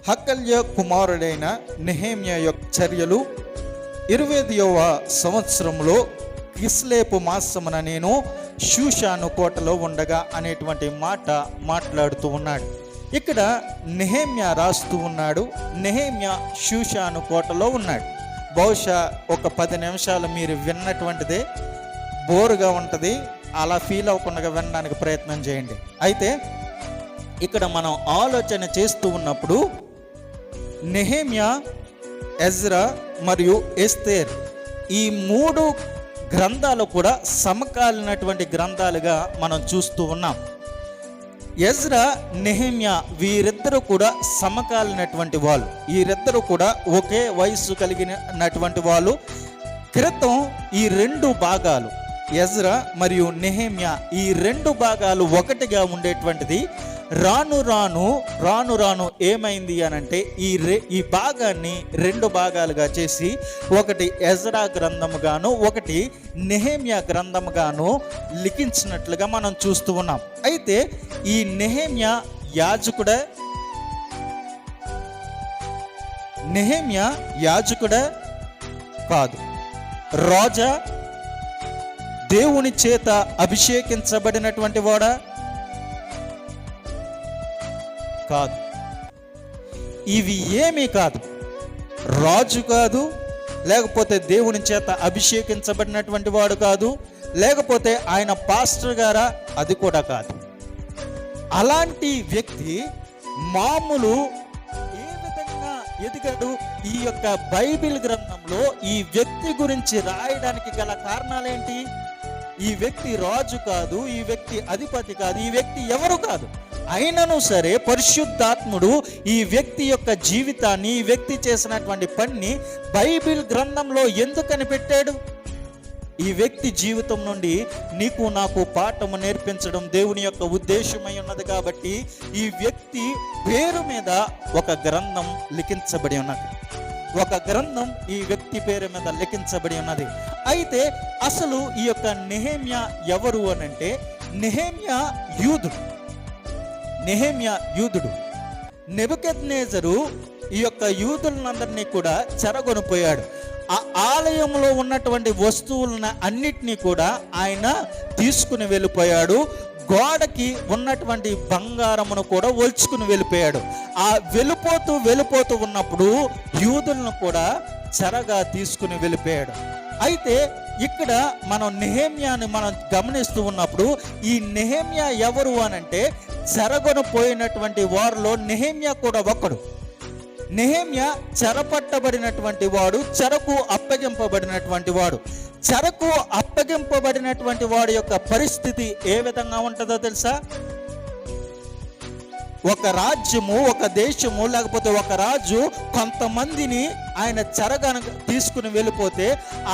హకల్య కుమారుడైన నెహెమ్యా యొక్క చర్యలు. 20వ సంవత్సరంలో కిస్లేపు మాసమున నేను షూషాను కోటలో ఉండగా అనేటువంటి మాట మాట్లాడుతూ ఉన్నాడు. ఇక్కడ నెహెమ్యా రాస్తూ ఉన్నాడు. నెహెమ్యా షూషాను కోటలో ఉన్నాడు. బహుశా ఒక 10 నిమిషాలు మీరు విన్నటువంటిదే బోరుగా ఉంటుంది. అలా ఫీల్ అవ్వకుండా వినడానికి ప్రయత్నం చేయండి. అయితే ఇక్కడ మనం ఆలోచన చేస్తూ ఉన్నప్పుడు నెహెమ్యా, ఎజ్రా మరియు ఎస్తేర్ ఈ 3 గ్రంథాలు కూడా సమకాలీనటువంటి గ్రంథాలుగా మనం చూస్తూ ఉన్నాం. ఎజ్రా, నెహెమ్యా వీరిద్దరూ కూడా సమకాలీనటువంటి వాళ్ళు. వీరిద్దరూ కూడా ఒకే వయస్సు కలిగినటువంటి వాళ్ళు. క్రితం ఈ 2 భాగాలు ఎజ్రా మరియు నెహెమ్యా ఈ 2 భాగాలు ఒకటిగా ఉండేటువంటిది. రాను రాను ఏమైంది అనంటే ఈ భాగాన్ని 2 భాగాలుగా చేసి ఒకటి ఎజ్రా గ్రంథముగాను ఒకటి నెహెమ్యా గ్రంథముగాను లిఖించినట్లుగా మనం చూస్తూ ఉన్నాం. అయితే ఈ నెహెమ్యా యాజకుడే కాదు, రాజా, దేవుని చేత అభిషేకించబడినటువంటి వాడా కాదు. ఇవి ఏమీ కాదు. రాజు కాదు, లేకపోతే దేవుని చేత అభిషేకించబడినటువంటి వాడు కాదు, లేకపోతే ఆయన పాస్టర్ గారా, అది కూడా కాదు. అలాంటి వ్యక్తి మామూలు ఏ విధంగా ఎదిగాడు? ఈ యొక్క బైబిల్ గ్రంథంలో ఈ వ్యక్తి గురించి రాయడానికి గల కారణాలేంటి? ఈ వ్యక్తి రాజు కాదు, ఈ వ్యక్తి అధిపతి కాదు, ఈ వ్యక్తి ఎవరు కాదు. అయినను సరే పరిశుద్ధాత్ముడు ఈ వ్యక్తి యొక్క జీవితాన్ని, ఈ వ్యక్తి చేసినటువంటి పనిని బైబిల్ గ్రంథంలో ఎందుకని పెట్టాడు? ఈ వ్యక్తి జీవితం నుండి నీకు నాకు పాఠము నేర్పించడం దేవుని యొక్క ఉద్దేశమై ఉన్నది. కాబట్టి ఈ వ్యక్తి పేరు మీద ఒక గ్రంథం లిఖించబడి ఉన్నది. ఒక గ్రంథం ఈ వ్యక్తి పేరు మీద లిఖించబడి ఉన్నది. అయితే అసలు ఈ యొక్క నెహెమ్యా ఎవరు అనంటే నెహెమ్యా యూదుడు. నెబుకద్నెజరు ఈ యొక్క యూదులందరినీ కూడా చెరగొనిపోయాడు. ఆ ఆలయంలో ఉన్నటువంటి వస్తువులను అన్నిటినీ కూడా ఆయన తీసుకుని వెళ్ళిపోయాడు. గోడకి ఉన్నటువంటి బంగారమును కూడా ఒలుచుకుని వెళ్ళిపోయాడు. ఆ వెళ్ళిపోతూ ఉన్నప్పుడు యూదులను కూడా చెరగా తీసుకుని వెళ్ళిపోయాడు. అయితే ఇక్కడ మనం నెహెమ్యాని మనం గమనిస్తూ ఉన్నప్పుడు ఈ నెహెమ్యా ఎవరు అనంటే చెరగొనిపోయినటువంటి వారిలో నెహెమ్యా కూడా ఒకడు. నెహెమ్యా చెరపట్టబడినటువంటి వాడు, చెరకు అప్పగింపబడినటువంటి వాడు. చెరకు అప్పగింపబడినటువంటి వాడి యొక్క పరిస్థితి ఏ విధంగా ఉంటుందో తెలుసా? ఒక రాజ్యము, ఒక దేశము, లేకపోతే ఒక రాజు కొంతమందిని ఆయన చెరగా తీసుకుని వెళ్ళిపోతే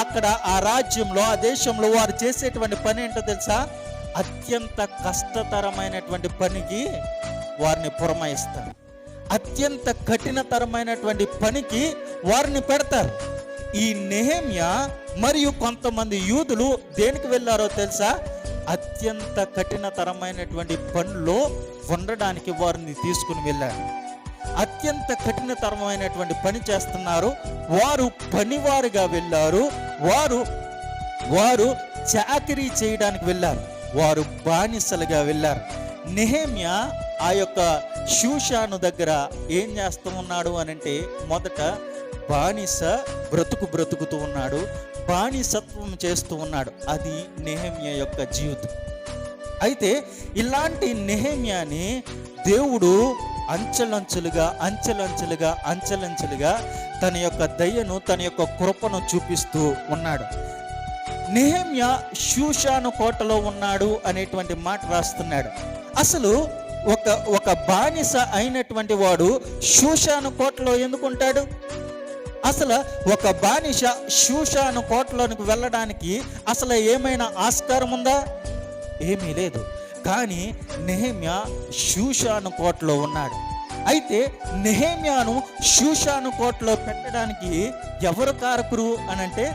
అక్కడ ఆ రాజ్యంలో, ఆ దేశంలో వారు చేసేటువంటి పని ఏంటో తెలుసా? అత్యంత కష్టతరమైనటువంటి పనికి వారిని పురమాయిస్తారు. అత్యంత కఠినతరమైనటువంటి పనికి వారిని పెడతారు. ఈ నెహెమ్యా మరియు కొంతమంది యూదులు దేనికి వెళ్ళారో తెలుసా? అత్యంత కఠినతరమైనటువంటి పనిలో ఉండడానికి వారిని తీసుకుని వెళ్ళారు. అత్యంత కఠినతరమైనటువంటి పని చేస్తున్నారు. వారు పనివారుగా వెళ్ళారు. వారు చాకిరీ చేయడానికి వెళ్ళారు. వారు బానిసలుగా వెళ్ళారు. నెహెమ్యా ఆ యొక్క షూషాను దగ్గర ఏం చేస్తూ ఉన్నాడు అనంటే మొదట బానిస బ్రతుకుతూ ఉన్నాడు, బానిసత్వం చేస్తూ ఉన్నాడు. అది నెహెమ్యా యొక్క జీవితం. అయితే ఇలాంటి నెహెమ్యాని దేవుడు అంచెలంచెలుగా తన యొక్క దయను, తన యొక్క కృపను చూపిస్తూ ఉన్నాడు. నెహెమ్యా షూషాను కోటలో ఉన్నాడు అనేటువంటి మాట రాస్తున్నాడు. అసలు ఒక బానిస అయినటువంటి వాడు షూషాను కోటలో ఎందుకుంటాడు? అసలు ఒక బానిస షూషాను కోటలోనికి వెళ్ళడానికి అసలు ఏమైనా ఆస్కారం ఉందా? ఏమీ లేదు. కానీ నెహెమ్యా షూషాను కోటలో ఉన్నాడు. అయితే నెహెమ్యాను షూషాను కోటలో పెట్టడానికి ఎవరు కారకురు అనంటే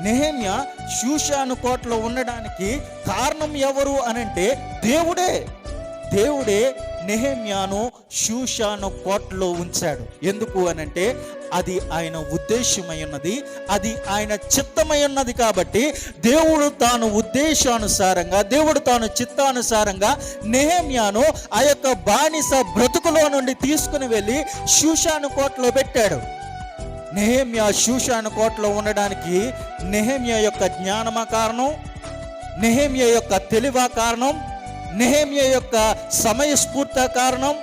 నెహెమ్యా షూషాను కోటలో ఉండడానికి కారణం ఎవరు అనంటే దేవుడే నెహెమ్యాను షూషాను కోటలో ఉంచాడు. ఎందుకు అనంటే అది ఆయన ఉద్దేశమై ఉన్నది, అది ఆయన చిత్తమై ఉన్నది. కాబట్టి దేవుడు తాను ఉద్దేశానుసారంగా, దేవుడు తాను చిత్తానుసారంగా నెహెమ్యాను ఆ యొక్క బానిస బ్రతుకులో నుండి తీసుకుని వెళ్ళి షూషాను కోటలో పెట్టాడు. నెహెమ్యా షూషాను కోటలో ఉండడానికి నెహెమ్యా యొక్క జ్ఞానమా కారణం, నెహెమ్యా యొక్క తెలివా కారణం, నెహెమ్యా యొక్క సమయస్ఫూర్తి కారణం,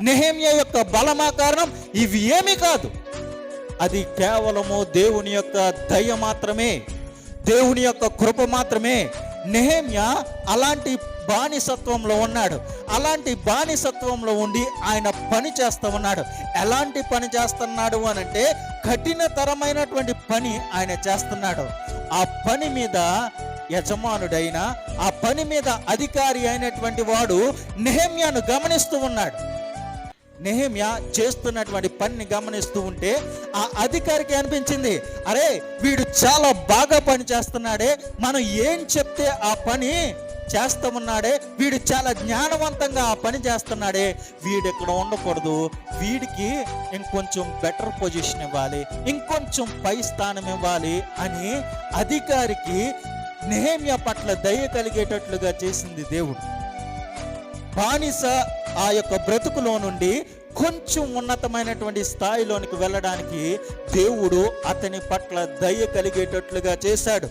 నెహెమ్యా యొక్క బలమా కారణం? ఇవి ఏమీ కాదు. అది కేవలము దేవుని యొక్క దయ మాత్రమే, దేవుని యొక్క కృప మాత్రమే. నెహెమ్యా అలాంటి బానిసత్వంలో ఉన్నాడు. అలాంటి బానిసత్వంలో ఉండి ఆయన పని చేస్తూ ఉన్నాడు. ఎలాంటి పని చేస్తున్నాడు అనంటే కఠినతరమైనటువంటి పని ఆయన చేస్తున్నాడు. ఆ పని మీద యజమానుడైన, ఆ పని మీద అధికారి అయినటువంటి వాడు నెహెమ్యాను గమనిస్తూ ఉన్నాడు. నెహెమ్యా చేస్తున్నటువంటి పనిని గమనిస్తూ ఉంటే ఆ అధికారికి అనిపించింది, అరే వీడు చాలా బాగా పని చేస్తున్నాడే, మనం ఏం చెప్తే ఆ పని చేస్తామన్నాడే, వీడు చాలా జ్ఞానవంతంగా ఆ పని చేస్తున్నాడే, వీడు ఇక్కడ ఉండకూడదు, వీడికి ఇంకొంచెం బెటర్ పొజిషన్ ఇవ్వాలి, ఇంకొంచెం పై స్థానం ఇవ్వాలి అని అధికారికి నెహెమ్యా పట్ల దయ కలిగేటట్లుగా చేసింది దేవుడు. బానిస ఆ యొక్క బ్రతుకులో నుండి కొంచెం ఉన్నతమైనటువంటి స్థాయిలోనికి వెళ్ళడానికి దేవుడు అతని పట్ల దయ కలిగేటట్లుగా చేశాడు.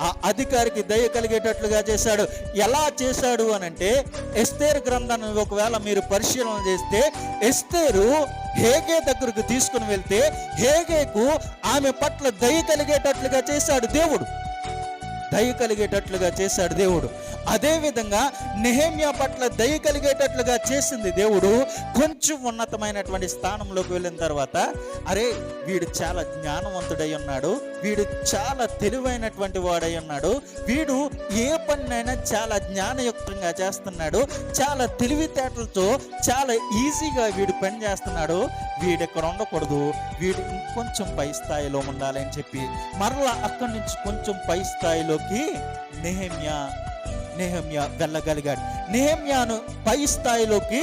ఆ అధికారికి దయ కలిగేటట్లుగా చేశాడు. ఎలా చేశాడు అనంటే ఎస్తేరు గ్రంథాన్ని ఒకవేళ మీరు పరిశీలన చేస్తే ఎస్తేరు హేగే దగ్గరకు తీసుకుని వెళ్తే హేగేకు ఆమె పట్ల దయ కలిగేటట్లుగా చేశాడు దేవుడు, దయ కలిగేటట్లుగా చేశాడు దేవుడు. అదేవిధంగా నెహెమ్యా పట్ల దయ కలిగేటట్లుగా చేసింది దేవుడు. కొంచెం ఉన్నతమైనటువంటి స్థానంలోకి వెళ్ళిన తర్వాత, అరే వీడు చాలా జ్ఞానవంతుడై ఉన్నాడు, వీడు చాలా తెలివైనటువంటి వాడై ఉన్నాడు, వీడు ఏ పనినైనా చాలా జ్ఞానయుక్తంగా చేస్తున్నాడు, చాలా తెలివితేటలతో చాలా ఈజీగా వీడు పని చేస్తున్నాడు, వీడు ఇక్కడ ఉండకూడదు, వీడు ఇంకొంచెం పై స్థాయిలో ఉండాలని చెప్పి మరలా అక్కడి నుంచి కొంచెం పై స్థాయిలోకి నెహెమ్యా వెళ్ళగలిగాడు. నెహెమ్యాను పై స్థాయిలోకి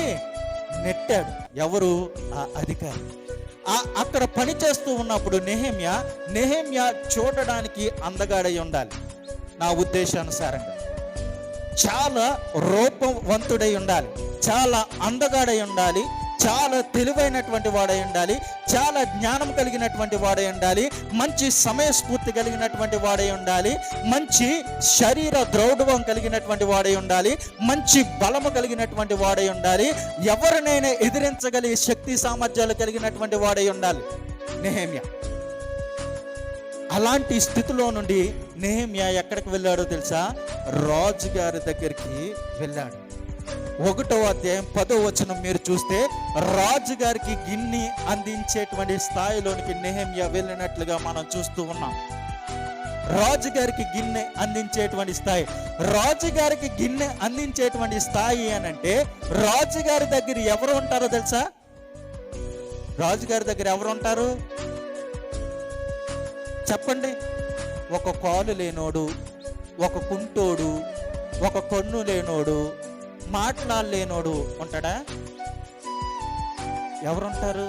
నెట్టాడు ఎవరు? ఆ అధికారి. అక్కడ పని చేస్తూ ఉన్నప్పుడు నెహెమ్యా చూడడానికి అందగాడై ఉండాలి. నా ఉద్దేశానుసారంగా చాలా రూపవంతుడై ఉండాలి, చాలా అందగాడై ఉండాలి, చాలా తెలివైనటువంటి వాడై ఉండాలి, చాలా జ్ఞానం కలిగినటువంటి వాడై ఉండాలి, మంచి సమయస్ఫూర్తి కలిగినటువంటి వాడై ఉండాలి, మంచి శరీర ద్రౌఢవం కలిగినటువంటి వాడై ఉండాలి, మంచి బలము కలిగినటువంటి వాడై ఉండాలి, ఎవరినైనా ఎదిరించగలిగే శక్తి సామర్థ్యాలు కలిగినటువంటి వాడై ఉండాలి నెహెమ్యా. అలాంటి స్థితిలో నుండి నెహెమ్యా ఎక్కడికి వెళ్ళాడో తెలుసా? రాజుగారి దగ్గరికి వెళ్ళాడు. 1వ అధ్యాయం 10వ వచనం మీరు చూస్తే రాజుగారికి గిన్నె అందించేటువంటి స్థాయిలోనికి నెహెమ్యా వెళ్ళినట్లుగా మనం చూస్తూ ఉన్నాం. రాజుగారికి గిన్నె అందించేటువంటి స్థాయి, రాజుగారికి గిన్నె అందించేటువంటి స్థాయి అనంటే రాజుగారి దగ్గర ఎవరు ఉంటారో తెలుసా? రాజుగారి దగ్గర ఎవరు ఉంటారు చెప్పండి? ఒక కాలు లేనోడు, ఒక కుంటోడు, ఒక కన్ను లేనోడు, మాట్లాడలేనోడు ఉంటాడా? ఎవరుంటారు?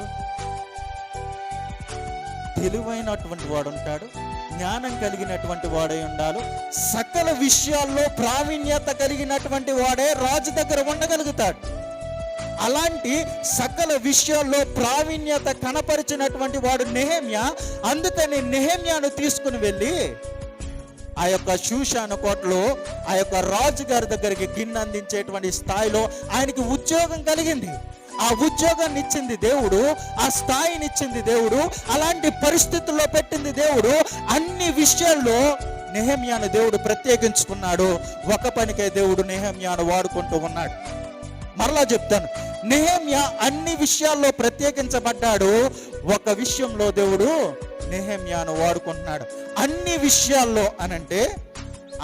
తెలివైనటువంటి వాడు ఉంటాడు, జ్ఞానం కలిగినటువంటి వాడై ఉండాలి, సకల విషయాల్లో ప్రావీణ్యత కలిగినటువంటి వాడే రాజు దగ్గర ఉండగలుగుతాడు. అలాంటి సకల విషయాల్లో ప్రావీణ్యత కనపరిచినటువంటి వాడు నెహెమ్యా. అందుకని నెహెమ్యాను తీసుకుని వెళ్ళి ఆ యొక్క షూషాను కోటలో ఆ యొక్క రాజుగారి దగ్గరికి గిన్నె అందించేటువంటి స్థాయిలో ఆయనకి ఉద్యోగం కలిగింది. ఆ ఉద్యోగాన్ని ఇచ్చింది దేవుడు, ఆ స్థాయిని ఇచ్చింది దేవుడు, అలాంటి పరిస్థితుల్లో పెట్టింది దేవుడు. అన్ని విషయాల్లో నెహెమ్యాను దేవుడు ప్రత్యేకించుకున్నాడు. ఒక పనికే దేవుడు నెహెమ్యాను వాడుకుంటూ ఉన్నాడు. మరలా చెప్తాను, నెహెమ్యా అన్ని విషయాల్లో ప్రత్యేకించబడ్డాడు. ఒక విషయంలో దేవుడు నెహెమ్యాను వాడుకుంటున్నాడు. అన్ని విషయాల్లో అనంటే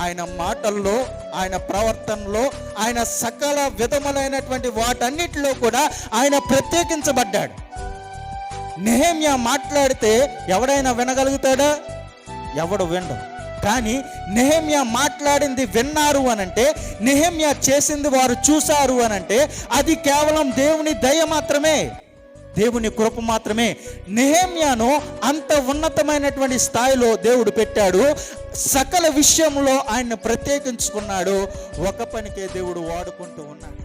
ఆయన మాటల్లో, ఆయన ప్రవర్తనలో, ఆయన సకల విధములైనటువంటి వాటన్నిటిలో కూడా ఆయన ప్రత్యేకించబడ్డాడు. నెహెమ్యా మాట్లాడితే ఎవడైనా వినగలుగుతాడా? ఎవడు వినడు. కానీ నెహెమ్యా మాట్లాడింది విన్నారు అనంటే, నెహెమ్యా చేసింది వారు చూశారు అనంటే, అది కేవలం దేవుని దయ మాత్రమే, దేవుని కృప మాత్రమే. నెహెమ్యాను అంత ఉన్నతమైనటువంటి స్థాయిలో దేవుడు పెట్టాడు. సకల విషయంలో ఆయన ప్రత్యేకించుకున్నాడు. ఒక పనికే దేవుడు వాడుకుంటూ ఉన్నాడు.